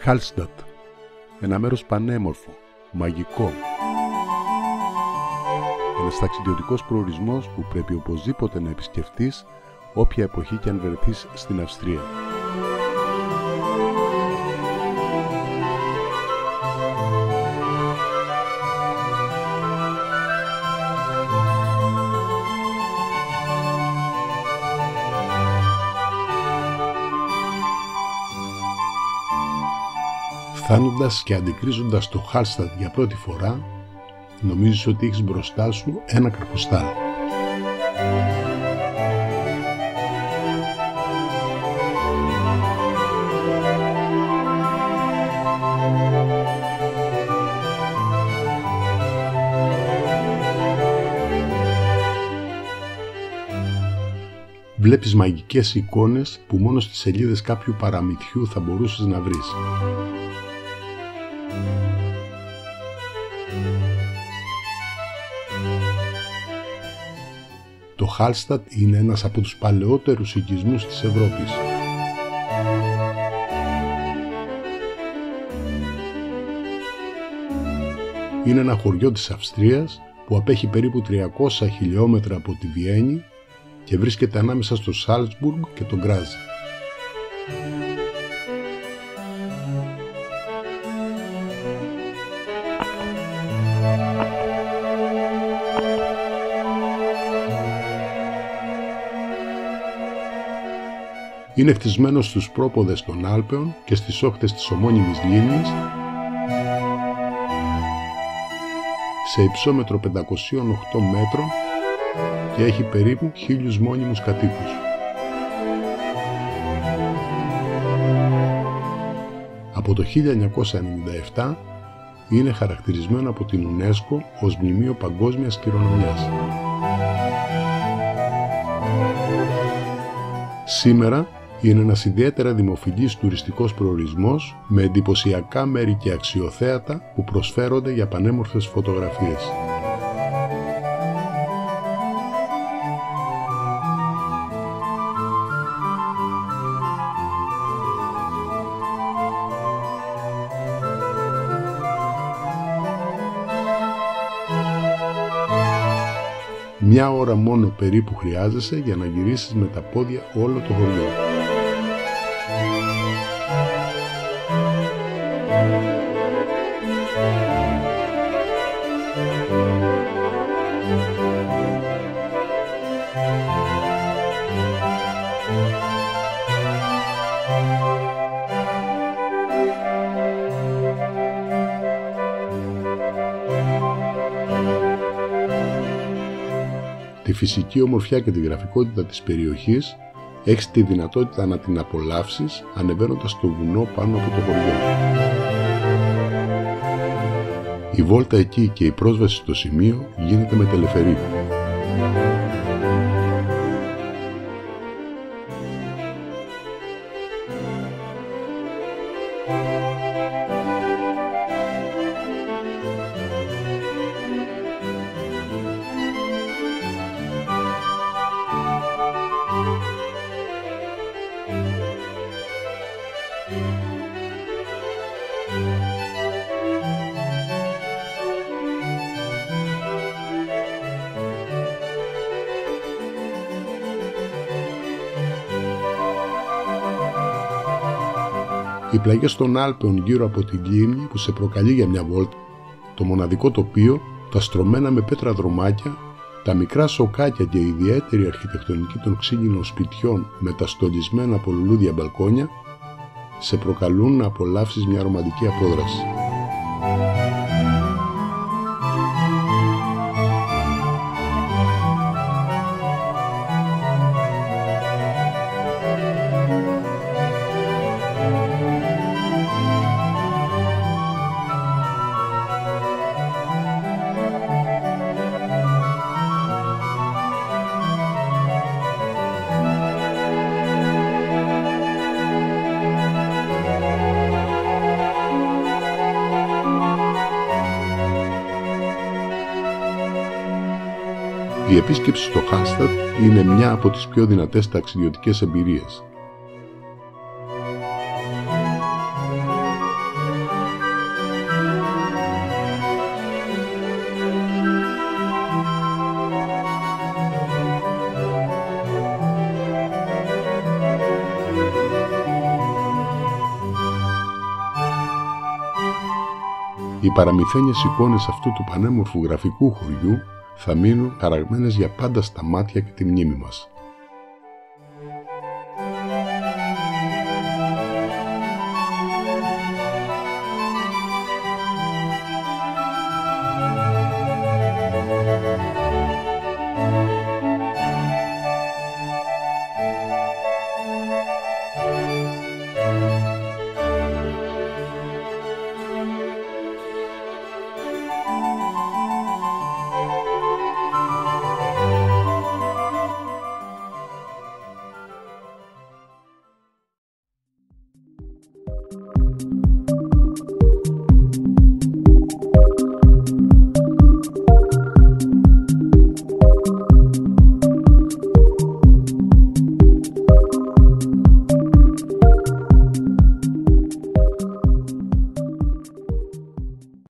Hallstatt, ένα μέρος πανέμορφο, μαγικό. Ένας ταξιδιωτικός προορισμός που πρέπει οπωσδήποτε να επισκεφτείς όποια εποχή και αν βρεθείς στην Αυστρία. Φτάνοντας και αντικρίζοντας το Hallstatt για πρώτη φορά, νομίζεις ότι έχεις μπροστά σου ένα καρποστάλ. Βλέπεις μαγικές εικόνες που μόνο στις σελίδες κάποιου παραμυθιού θα μπορούσες να βρεις. Το Hallstatt είναι ένας από τους παλαιότερους οικισμούς της Ευρώπης. Είναι ένα χωριό της Αυστρίας που απέχει περίπου 300 χιλιόμετρα από τη Βιέννη και βρίσκεται ανάμεσα στο Σάλτσμπουργκ και τον Γκράζ. Είναι χτισμένο στους πρόποδες των Άλπαιων και στις όχθες της ομώνυμης λίμνης, σε υψόμετρο 508 μέτρων και έχει περίπου 1.000 μόνιμους κατοίκους. Από το 1997 είναι χαρακτηρισμένο από την UNESCO ως Μνημείο Παγκόσμιας Κληρονομιάς. Σήμερα είναι ένας ιδιαίτερα δημοφιλής τουριστικός προορισμός με εντυπωσιακά μέρη και αξιοθέατα που προσφέρονται για πανέμορφες φωτογραφίες. Μια ώρα μόνο περίπου χρειάζεσαι για να γυρίσεις με τα πόδια όλο το χωριό. Τη φυσική ομορφιά και τη γραφικότητα της περιοχής έχεις τη δυνατότητα να την απολαύσεις ανεβαίνοντας στο βουνό πάνω από το χωριό. Η βόλτα εκεί και η πρόσβαση στο σημείο γίνεται με τελεφερί. Οι πλαγιές των Άλπαιων γύρω από την λίμνη που σε προκαλεί για μια βόλτα, το μοναδικό τοπίο, τα στρωμένα με πέτρα δρομάκια, τα μικρά σοκάκια και η ιδιαίτερη αρχιτεκτονική των ξύλινων σπιτιών με τα στολισμένα από λουλούδια μπαλκόνια, σε προκαλούν να απολαύσεις μια ρομαντική απόδραση. Η επίσκεψη στο Hallstatt είναι μια από τις πιο δυνατές ταξιδιωτικές εμπειρίες. Οι παραμυθένιες εικόνες αυτού του πανέμορφου γραφικού χωριού θα μείνουν χαραγμένες για πάντα στα μάτια και τη μνήμη μας.